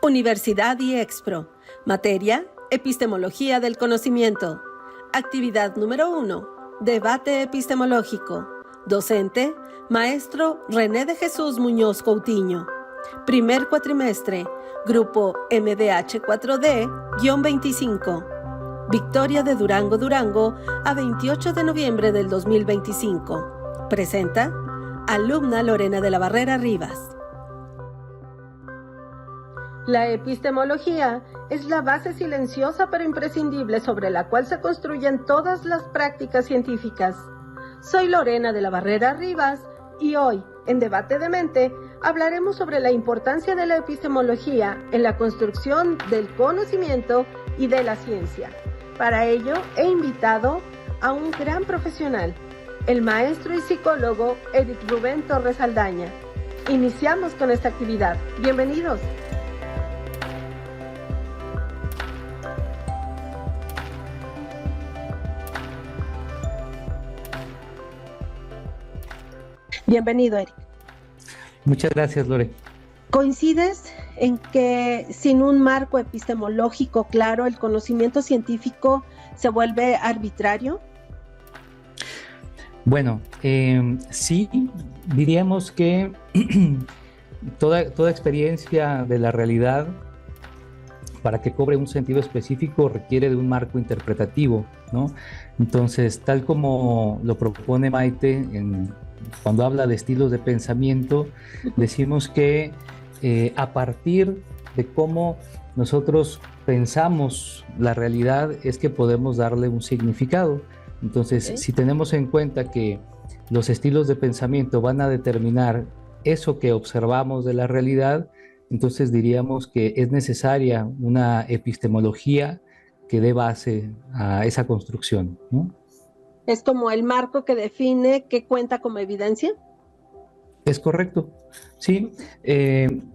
Universidad y Expro. Materia, Epistemología del Conocimiento. Actividad número 1. Debate epistemológico. Docente, Maestro René de Jesús Muñoz Coutinho. Primer cuatrimestre. Grupo MDH4D-25. Victoria de Durango, Durango, a 28 de noviembre del 2025. Presenta alumna Lorena de la Barrera Rivas. La epistemología es la base silenciosa pero imprescindible sobre la cual se construyen todas las prácticas científicas. Soy Lorena de la Barrera Rivas y hoy, en Debate de Mente, hablaremos sobre la importancia de la epistemología en la construcción del conocimiento y de la ciencia. Para ello, he invitado a un gran profesional, el maestro y psicólogo Eric Rubén Torres Aldaña. Iniciamos con esta actividad. Bienvenidos. Bienvenido, Eric. Muchas gracias, Lore. ¿Coincides en que sin un marco epistemológico claro, el conocimiento científico se vuelve arbitrario? Bueno, sí, diríamos que toda experiencia de la realidad, para que cobre un sentido específico, requiere de un marco interpretativo, ¿no? Entonces, tal como lo propone Maite cuando habla de estilos de pensamiento, decimos que a partir de cómo nosotros pensamos la realidad es que podemos darle un significado. Entonces, si tenemos en cuenta que los estilos de pensamiento van a determinar eso que observamos de la realidad, entonces diríamos que es necesaria una epistemología que dé base a esa construcción, ¿no? ¿Es como el marco que define qué cuenta como evidencia? Es correcto, sí.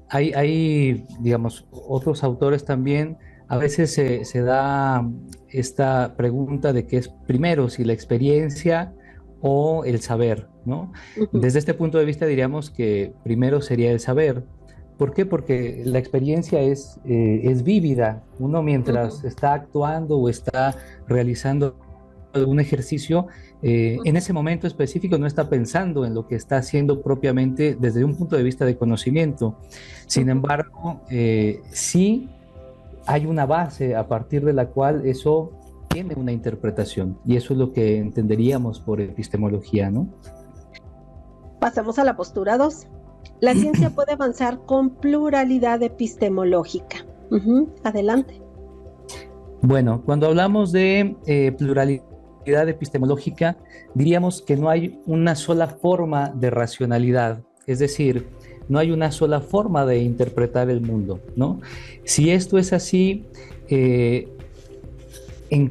Hay, digamos, otros autores también. A veces se da esta pregunta de qué es primero, si la experiencia o el saber, ¿no? Desde este punto de vista diríamos que primero sería el saber. ¿Por qué? Porque la experiencia es vívida. Uno mientras está actuando o está realizando un ejercicio, en ese momento específico no está pensando en lo que está haciendo propiamente desde un punto de vista de conocimiento. Sin embargo, sí hay una base a partir de la cual eso tiene una interpretación, y eso es lo que entenderíamos por epistemología, ¿no? Pasamos a la postura 2. La ciencia puede avanzar con pluralidad epistemológica. Adelante. Bueno, cuando hablamos de pluralidad epistemológica, diríamos que no hay una sola forma de racionalidad, es decir, no hay una sola forma de interpretar el mundo, ¿no? Si esto es así, en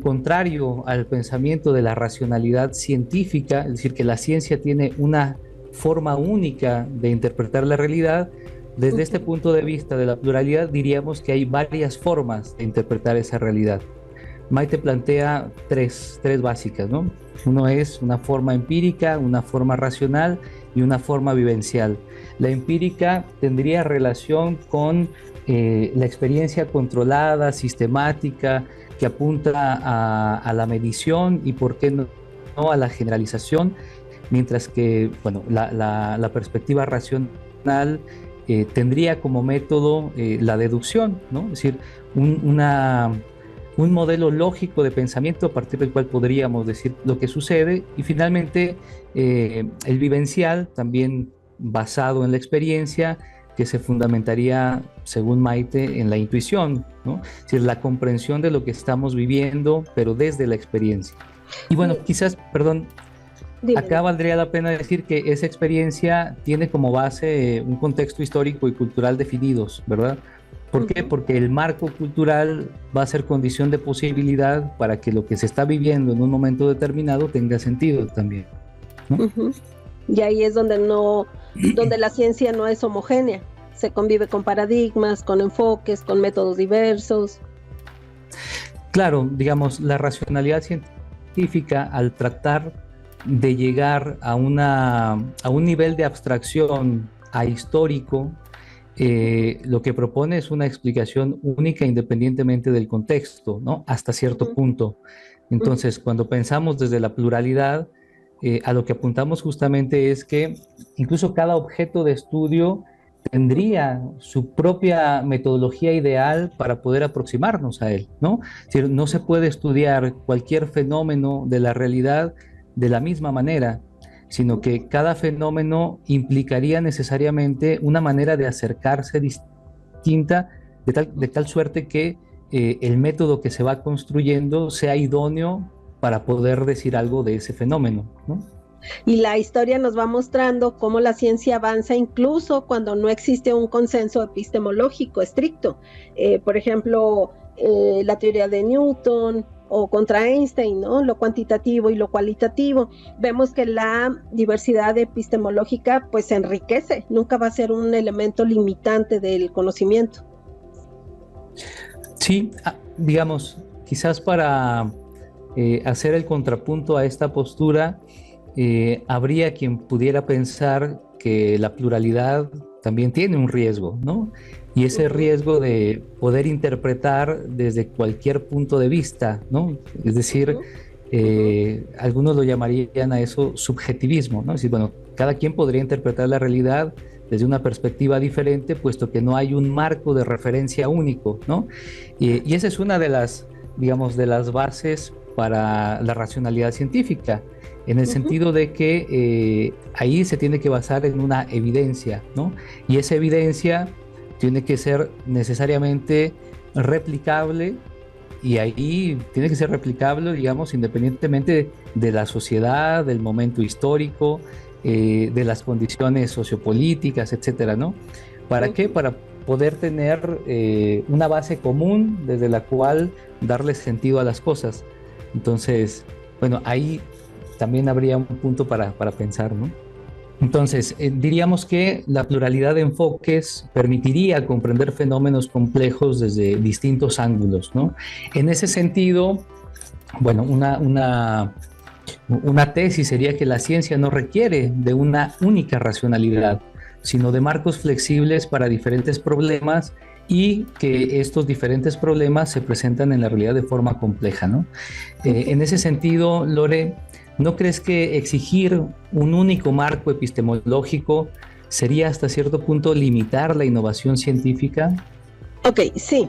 contrario al pensamiento de la racionalidad científica, es decir, que la ciencia tiene una forma única de interpretar la realidad, desde este punto de vista de la pluralidad diríamos que hay varias formas de interpretar esa realidad. Maite plantea tres básicas, ¿no? Uno es una forma empírica, una forma racional y una forma vivencial. La empírica tendría relación con la experiencia controlada, sistemática, que apunta a la medición y, ¿por qué no, a la generalización? Mientras que, bueno, la perspectiva racional tendría como método la deducción, ¿no? Es decir, un modelo lógico de pensamiento a partir del cual podríamos decir lo que sucede, y finalmente el vivencial, también basado en la experiencia, que se fundamentaría, según Maite, en la intuición, ¿no? Es decir, la comprensión de lo que estamos viviendo, pero desde la experiencia. Y bueno, quizás, perdón, acá valdría la pena decir que esa experiencia tiene como base un contexto histórico y cultural definidos, ¿verdad? ¿Por qué? Porque el marco cultural va a ser condición de posibilidad para que lo que se está viviendo en un momento determinado tenga sentido también, ¿no? Y ahí es donde la ciencia no es homogénea. Se convive con paradigmas, con enfoques, con métodos diversos. Claro, digamos, la racionalidad científica, al tratar de llegar a un nivel de abstracción ahistórico, lo que propone es una explicación única independientemente del contexto, ¿no? Hasta cierto punto. Entonces, cuando pensamos desde la pluralidad, a lo que apuntamos justamente es que incluso cada objeto de estudio tendría su propia metodología ideal para poder aproximarnos a él, ¿no? Es decir, no se puede estudiar cualquier fenómeno de la realidad de la misma manera, sino que cada fenómeno implicaría necesariamente una manera de acercarse distinta, de tal suerte que el método que se va construyendo sea idóneo para poder decir algo de ese fenómeno, ¿no? Y la historia nos va mostrando cómo la ciencia avanza incluso cuando no existe un consenso epistemológico estricto. Por ejemplo, la teoría de Newton o contra Einstein, ¿no? Lo cuantitativo y lo cualitativo. Vemos que la diversidad epistemológica pues se enriquece, nunca va a ser un elemento limitante del conocimiento. Sí, digamos, quizás para hacer el contrapunto a esta postura, habría quien pudiera pensar que la pluralidad también tiene un riesgo, ¿no? Y ese riesgo de poder interpretar desde cualquier punto de vista, ¿no? Es decir, algunos lo llamarían a eso subjetivismo, ¿no? Es decir, bueno, cada quien podría interpretar la realidad desde una perspectiva diferente, puesto que no hay un marco de referencia único, ¿no? Y esa es una de las, digamos, de las bases para la racionalidad científica, en el sentido de que ahí se tiene que basar en una evidencia, ¿no? Y esa evidencia tiene que ser necesariamente replicable, y ahí tiene que ser replicable, digamos, independientemente de la sociedad, del momento histórico, de las condiciones sociopolíticas, etcétera, ¿no? ¿Para qué? Para poder tener una base común desde la cual darle sentido a las cosas. Entonces, bueno, ahí también habría un punto para pensar, ¿no? Entonces, diríamos que la pluralidad de enfoques permitiría comprender fenómenos complejos desde distintos ángulos, ¿no? En ese sentido, bueno, una tesis sería que la ciencia no requiere de una única racionalidad, sino de marcos flexibles para diferentes problemas, y que estos diferentes problemas se presentan en la realidad de forma compleja, ¿no? En ese sentido, Lore, ¿no crees que exigir un único marco epistemológico sería hasta cierto punto limitar la innovación científica? Ok, sí.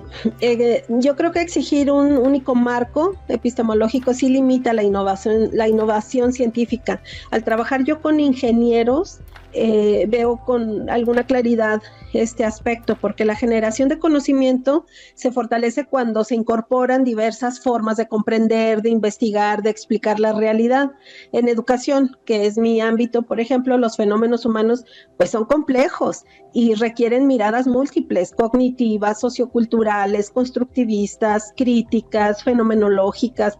Yo creo que exigir un único marco epistemológico sí limita la innovación científica. Al trabajar yo con ingenieros, veo con alguna claridad este aspecto, porque la generación de conocimiento se fortalece cuando se incorporan diversas formas de comprender, de investigar, de explicar la realidad. En educación, que es mi ámbito, por ejemplo, los fenómenos humanos pues son complejos y requieren miradas múltiples, cognitivas, socioculturales, constructivistas, críticas, fenomenológicas,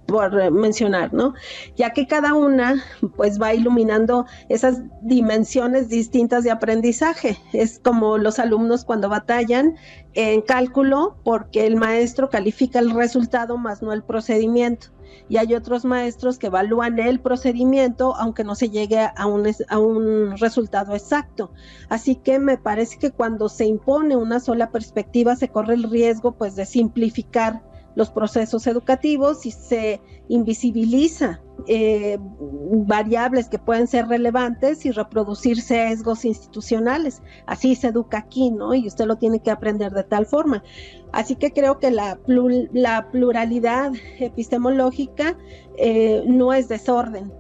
por mencionar, ¿no? Ya que cada una pues va iluminando esas dimensiones distintas de aprendizaje. Es como los alumnos cuando batallan en cálculo porque el maestro califica el resultado más no el procedimiento. Y hay otros maestros que evalúan el procedimiento aunque no se llegue a un resultado exacto. Así que me parece que cuando se impone una sola perspectiva se corre el riesgo pues de simplificar los procesos educativos y se invisibiliza variables que pueden ser relevantes y reproducir sesgos institucionales. Así se educa aquí, ¿no? Y usted lo tiene que aprender de tal forma. Así que creo que la pluralidad epistemológica no es desorden,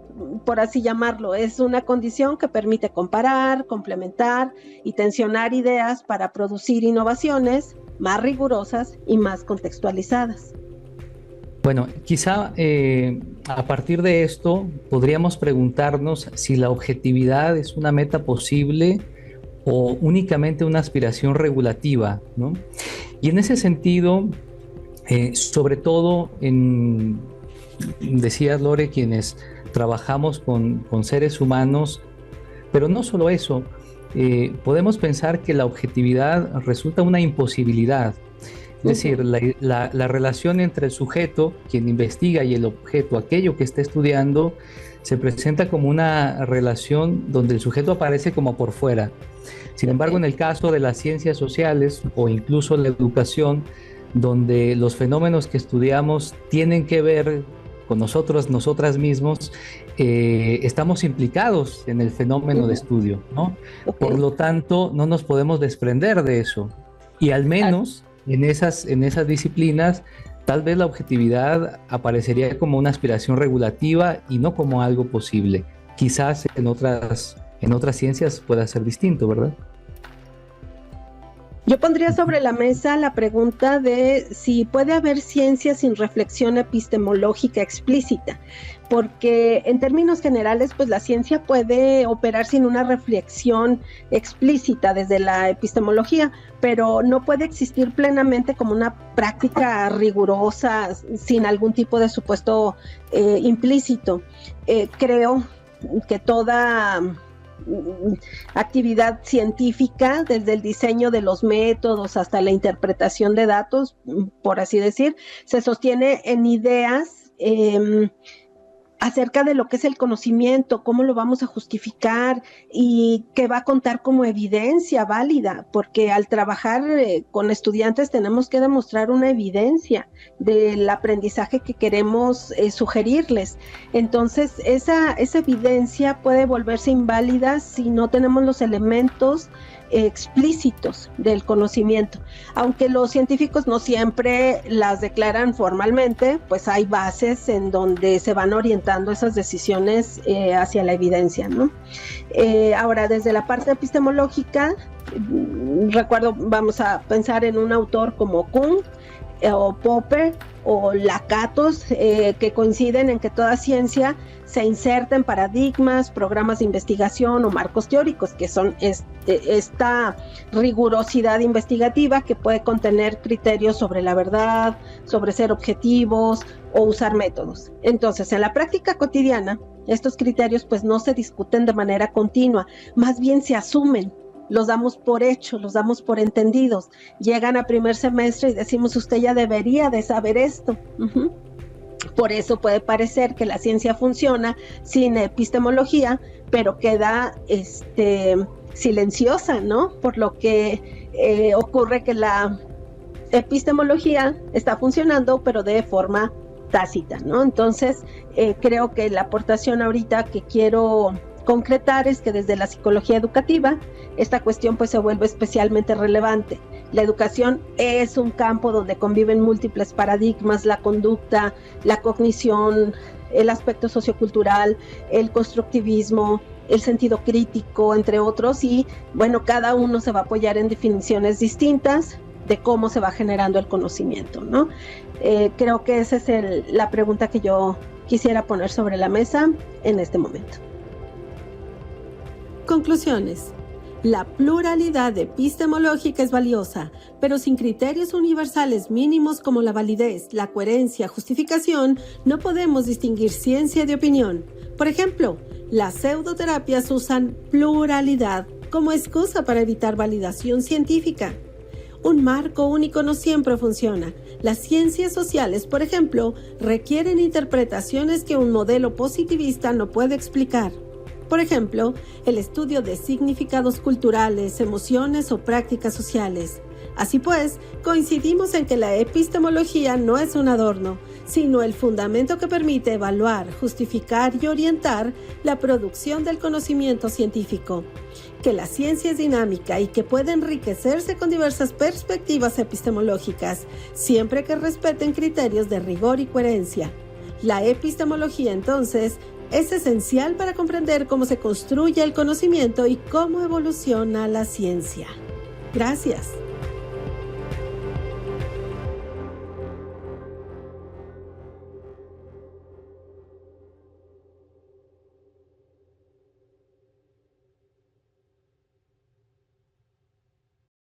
por así llamarlo, es una condición que permite comparar, complementar y tensionar ideas para producir innovaciones más rigurosas y más contextualizadas. Bueno, quizá a partir de esto podríamos preguntarnos si la objetividad es una meta posible o únicamente una aspiración regulativa, ¿no? Y en ese sentido, sobre todo decías, Lore, quienes trabajamos con seres humanos, pero no solo eso, podemos pensar que la objetividad resulta una imposibilidad. Es decir, la relación entre el sujeto, quien investiga, y el objeto, aquello que está estudiando, se presenta como una relación donde el sujeto aparece como por fuera. Sin embargo, en el caso de las ciencias sociales o incluso la educación, donde los fenómenos que estudiamos tienen que ver con nosotros, nosotras mismos, estamos implicados en el fenómeno de estudio, ¿no? Por lo tanto, no nos podemos desprender de eso. Y al menos en esas disciplinas, tal vez la objetividad aparecería como una aspiración regulativa y no como algo posible. Quizás en otras ciencias pueda ser distinto, ¿verdad? Yo pondría sobre la mesa la pregunta de si puede haber ciencia sin reflexión epistemológica explícita, porque en términos generales, pues la ciencia puede operar sin una reflexión explícita desde la epistemología, pero no puede existir plenamente como una práctica rigurosa sin algún tipo de supuesto implícito. Creo que toda actividad científica, desde el diseño de los métodos hasta la interpretación de datos, por así decir, se sostiene en ideas acerca de lo que es el conocimiento, cómo lo vamos a justificar y qué va a contar como evidencia válida, porque al trabajar con estudiantes tenemos que demostrar una evidencia del aprendizaje que queremos sugerirles. Entonces, esa evidencia puede volverse inválida si no tenemos los elementos explícitos del conocimiento. Aunque los científicos no siempre las declaran formalmente, pues hay bases en donde se van orientando esas decisiones hacia la evidencia, ¿no? Ahora, desde la parte epistemológica, recuerdo, vamos a pensar en un autor como Kuhn o Popper o Lakatos, que coinciden en que toda ciencia se inserta en paradigmas, programas de investigación o marcos teóricos, que son esta rigurosidad investigativa que puede contener criterios sobre la verdad, sobre ser objetivos o usar métodos. Entonces, en la práctica cotidiana, estos criterios pues no se discuten de manera continua, más bien se asumen. Los damos por hechos, los damos por entendidos. Llegan a primer semestre y decimos, usted ya debería de saber esto. Por eso puede parecer que la ciencia funciona sin epistemología, pero queda silenciosa, ¿no? Por lo que ocurre que la epistemología está funcionando, pero de forma tácita, ¿no? Entonces, creo que la aportación ahorita que quiero concretar es que desde la psicología educativa esta cuestión pues se vuelve especialmente relevante. La educación es un campo donde conviven múltiples paradigmas, la conducta, la cognición, el aspecto sociocultural, el constructivismo, el sentido crítico, entre otros, y bueno, cada uno se va a apoyar en definiciones distintas de cómo se va generando el conocimiento, ¿no? Creo que esa es la pregunta que yo quisiera poner sobre la mesa en este momento. Conclusiones. La pluralidad epistemológica es valiosa, pero sin criterios universales mínimos como la validez, la coherencia, justificación, no podemos distinguir ciencia de opinión. Por ejemplo, las pseudoterapias usan pluralidad como excusa para evitar validación científica. Un marco único no siempre funciona. Las ciencias sociales, por ejemplo, requieren interpretaciones que un modelo positivista no puede explicar. Por ejemplo, el estudio de significados culturales, emociones o prácticas sociales. Así pues, coincidimos en que la epistemología no es un adorno, sino el fundamento que permite evaluar, justificar y orientar la producción del conocimiento científico. Que la ciencia es dinámica y que puede enriquecerse con diversas perspectivas epistemológicas, siempre que respeten criterios de rigor y coherencia. La epistemología, entonces, es esencial para comprender cómo se construye el conocimiento y cómo evoluciona la ciencia. Gracias.